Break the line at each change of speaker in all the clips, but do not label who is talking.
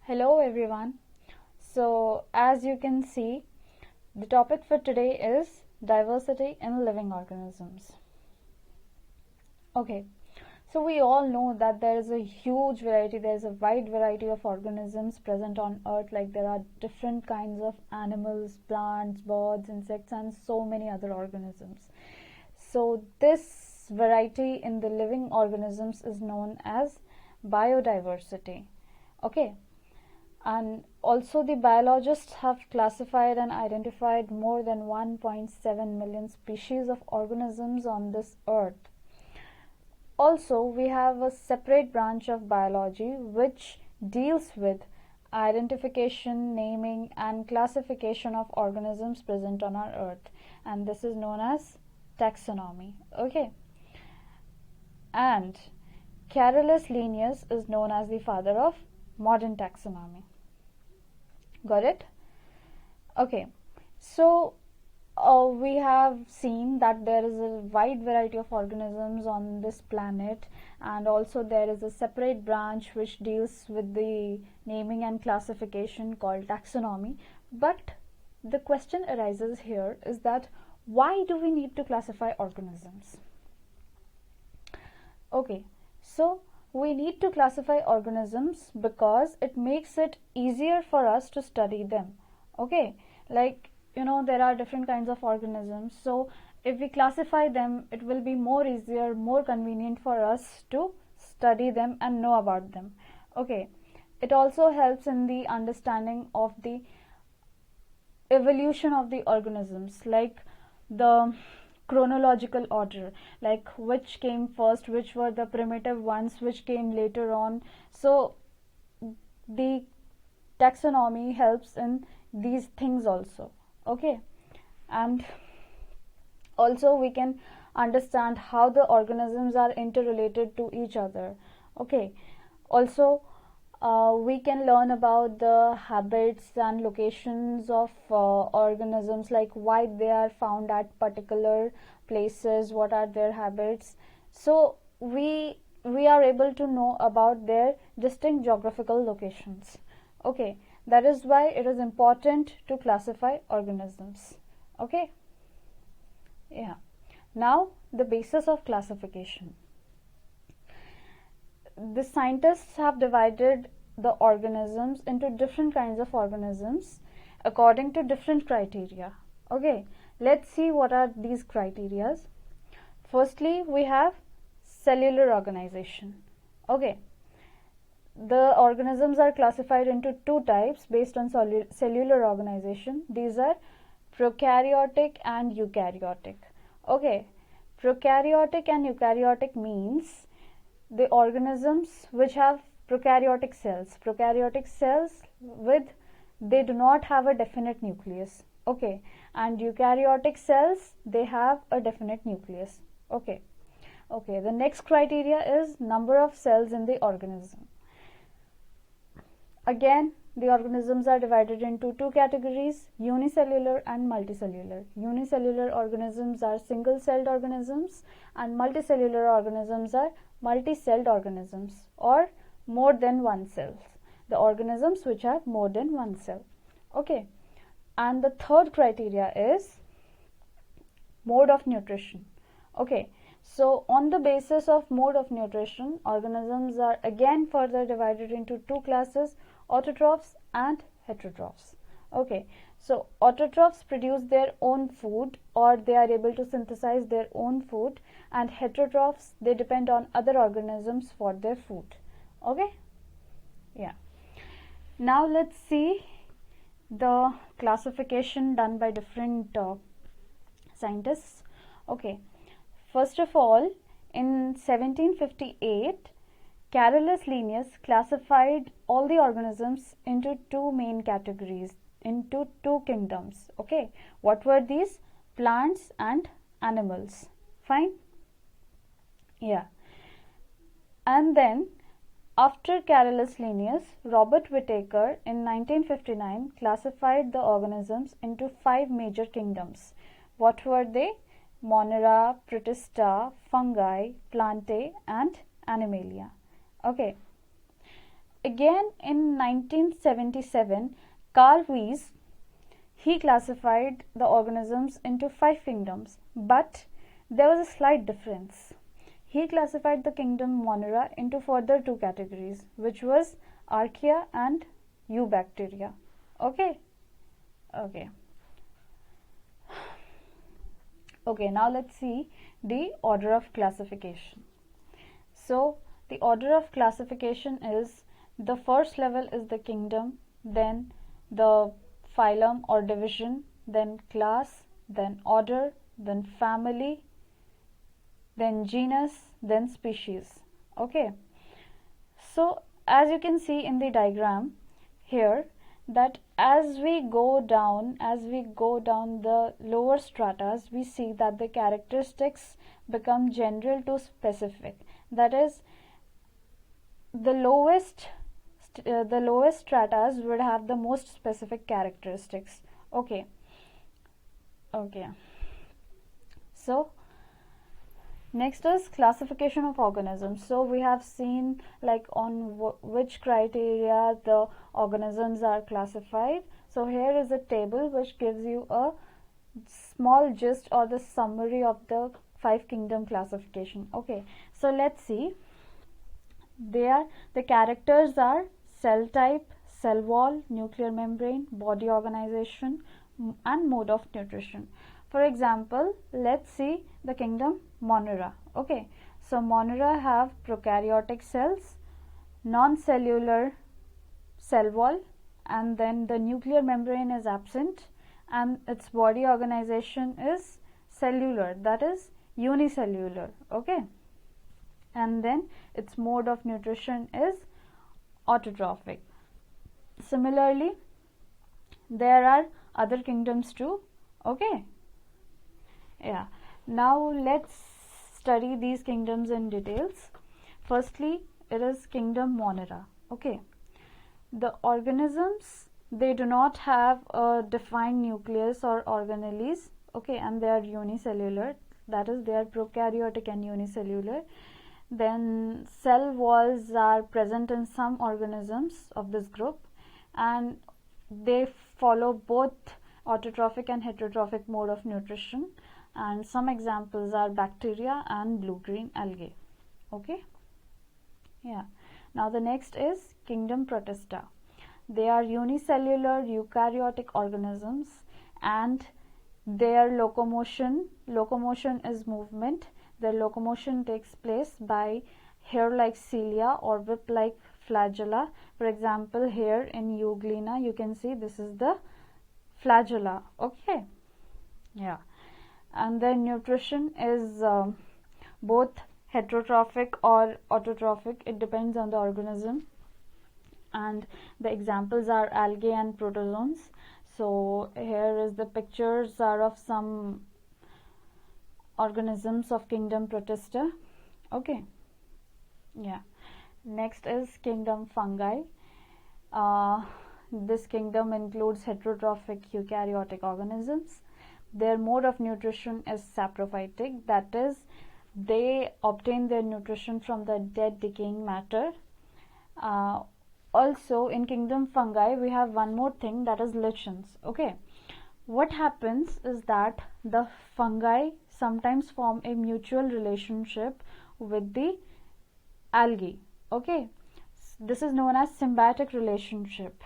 Hello everyone. So as you can see, the topic for today is diversity in living organisms. Okay, so we all know that there is a huge variety, there is a wide variety of organisms present on earth. Like there are different kinds of animals, plants, birds, insects, and so many other organisms. So this variety in the living organisms is known as biodiversity. Okay, and also the biologists have classified and identified more than 1.7 million species of organisms on this earth. Also, we have a separate branch of biology which deals with identification, naming, and classification of organisms present on our earth, and this is known as taxonomy. Okay, and Carolus Linnaeus is known as the father of modern taxonomy. Got it? Okay, so we have seen that there is a wide variety of organisms on this planet, and also there is a separate branch which deals with the naming and classification called taxonomy. But the question arises here is that why do we need to classify organisms? Okay, so we need to classify organisms because it makes it easier for us to study them. Okay, like there are different kinds of organisms, so if we classify them, it will be more easier, more convenient for us to study them and know about them. Okay, it also helps in the understanding of the evolution of the organisms, like the chronological order, like which came first, which were the primitive ones, which came later on. So the taxonomy helps in these things also. Okay, and also we can understand how the organisms are interrelated to each other. Okay, also we can learn about the habits and locations of organisms, like why they are found at particular places, what are their habits. So we are able to know about their distinct geographical locations. Okay, that is why it is important to classify organisms. Okay, yeah. Now the basis of classification. The scientists have divided the organisms into different kinds of organisms according to different criteria. Okay, let's see what are these criteria. Firstly, we have cellular organization. Okay, the organisms are classified into two types based on cellular organization. These are prokaryotic and eukaryotic. Okay, prokaryotic and eukaryotic means the organisms which have prokaryotic cells. Prokaryotic cells they do not have a definite nucleus. Okay, and eukaryotic cells, they have a definite nucleus. Okay, the next criteria is number of cells in the organism. Again, the organisms are divided into two categories, unicellular and multicellular. Unicellular organisms are single-celled organisms, and multicellular organisms are multi-celled organisms or more than one cell. The organisms which have more than one cell. Okay, and the third criteria is mode of nutrition. Okay, so on the basis of mode of nutrition, organisms are again further divided into two classes, autotrophs and heterotrophs. Okay, so autotrophs produce their own food, or they are able to synthesize their own food, and heterotrophs, they depend on other organisms for their food. Okay, yeah. Now let's see the classification done by different scientists. Okay, first of all, in 1758, Carolus Linnaeus classified all the organisms into two main categories, into two kingdoms. Okay, what were these? Plants and animals. Fine? Yeah. And then after Carolus Linnaeus, Robert Whittaker in 1959 classified the organisms into five major kingdoms. What were they? Monera, Protista, Fungi, Plantae and Animalia. Okay, again in 1977, Carl Weiss, he classified the organisms into 5 kingdoms, but there was a slight difference. He classified the kingdom Monera into further 2 categories, which was Archaea and Eubacteria. Okay. Okay, now let's see the order of classification. So the order of classification is, the first level is the kingdom, then the phylum or division, then class, then order, then family, then genus, then species. Okay, so as you can see in the diagram here, that as we go down the lower stratas, we see that the characteristics become general to specific. That is, the lowest stratas would have the most specific characteristics. Okay. So next is classification of organisms. So we have seen like on which criteria the organisms are classified. So here is a table which gives you a small gist or the summary of the 5 kingdom classification. Okay, so let's see. The characters are cell type, cell wall, nuclear membrane, body organization, and mode of nutrition. For example, let's see the kingdom Monera. Okay, so Monera have prokaryotic cells, non-cellular cell wall, and then the nuclear membrane is absent, and its body organization is cellular, that is unicellular. Okay, and then its mode of nutrition is autotrophic. Similarly, there are other kingdoms too. Okay, yeah, now let's study these kingdoms in details. Firstly, it is kingdom Monera. Okay, the organisms, they do not have a defined nucleus or organelles. Okay, and they are unicellular, that is, they are prokaryotic and unicellular. Then cell walls are present in some organisms of this group, and they follow both autotrophic and heterotrophic mode of nutrition, and some examples are bacteria and blue-green algae. Okay, yeah. Now the next is kingdom Protista. They are unicellular eukaryotic organisms, and their locomotion is movement. Their locomotion takes place by hair-like cilia or whip-like flagella. For example, here in Euglena, you can see this is the flagella. Okay, yeah. And then nutrition is both heterotrophic or autotrophic. It depends on the organism. And the examples are algae and protozoans. So here is the pictures are of some organisms of kingdom Protista. Okay, yeah. Next is kingdom Fungi. This kingdom includes heterotrophic eukaryotic organisms. Their mode of nutrition is saprophytic, that is, they obtain their nutrition from the dead decaying matter. Also in kingdom Fungi we have one more thing, that is lichens. Okay, what happens is that the fungi sometimes form a mutual relationship with the algae. Okay, this is known as symbiotic relationship.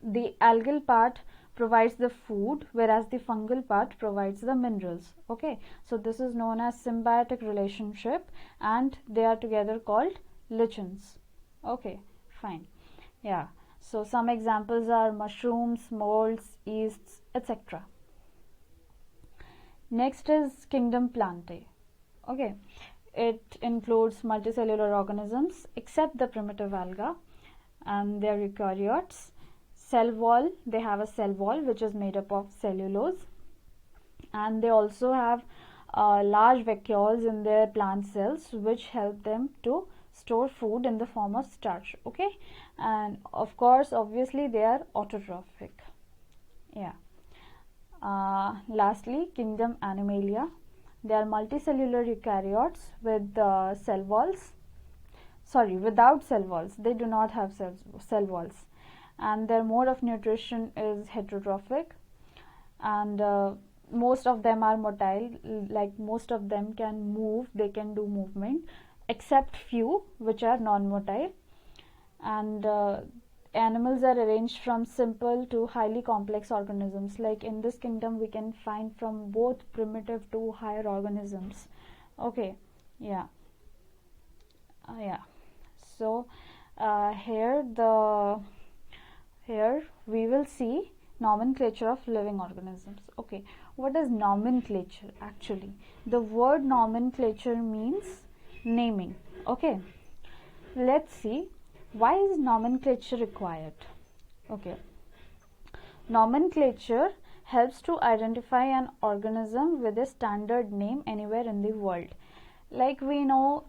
The algal part provides the food, whereas the fungal part provides the minerals. Okay, so this is known as symbiotic relationship, and they are together called lichens. Okay, fine. Yeah, so some examples are mushrooms, molds, yeasts, etc. Next is kingdom Plantae. Okay, it includes multicellular organisms except the primitive alga, and they are eukaryotes. Cell wall, they have a cell wall which is made up of cellulose, and they also have large vacuoles in their plant cells which help them to store food in the form of starch. Okay, and of course obviously they are autotrophic. Yeah. Lastly, kingdom Animalia. They are multicellular eukaryotes with cell walls. without cell walls. They do not have cell walls, and their mode of nutrition is heterotrophic, and most of them are motile, like most of them can move, they can do movement, except few which are non-motile. And animals are arranged from simple to highly complex organisms. Like in this kingdom we can find from both primitive to higher organisms. Okay, yeah, yeah. So here we will see nomenclature of living organisms. Okay, what is nomenclature actually? The word nomenclature means naming. Okay, let's see why is nomenclature required. Okay, nomenclature helps to identify an organism with a standard name anywhere in the world. Like we know,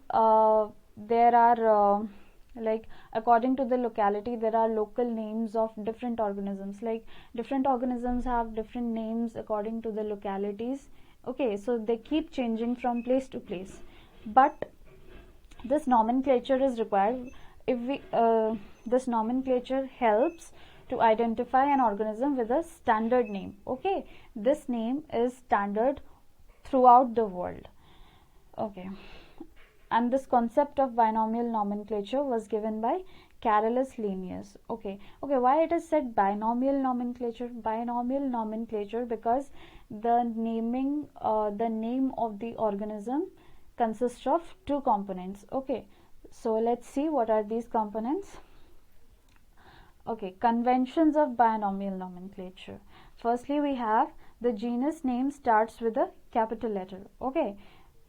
there are like according to the locality there are local names of different organisms. Like different organisms have different names according to the localities. Okay, so they keep changing from place to place, but this nomenclature is required. If we this nomenclature helps to identify an organism with a standard name. Okay, this name is standard throughout the world. Okay, and this concept of binomial nomenclature was given by Carolus Linnaeus. Okay, why it is said binomial nomenclature? Binomial nomenclature because the name of the organism consists of two components. Okay, so let's see what are these components. Okay, conventions of binomial nomenclature. Firstly, we have the genus name starts with a capital letter. Okay,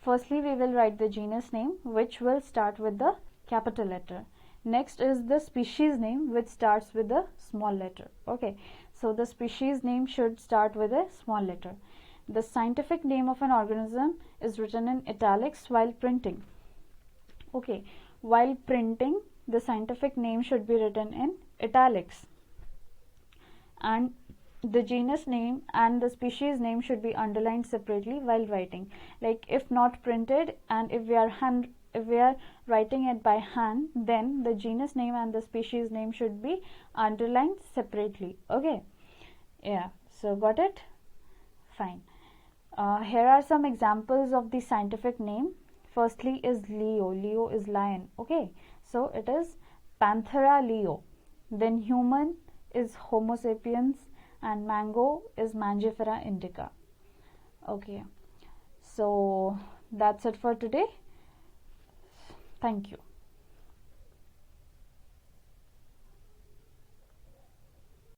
firstly we will write the genus name which will start with the capital letter. Next is the species name which starts with a small letter. Okay, so the species name should start with a small letter. The scientific name of an organism is written in italics while printing. Okay, while printing the scientific name should be written in italics, and the genus name and the species name should be underlined separately while writing. Like if not printed and if we are writing it by hand, then the genus name and the species name should be underlined separately. Okay, yeah, so got it? Fine. Here are some examples of the scientific name. Firstly is Leo. Leo is lion. Okay, so it is Panthera leo. Then human is Homo sapiens, and mango is Mangifera indica. Okay, so that's it for today. Thank you.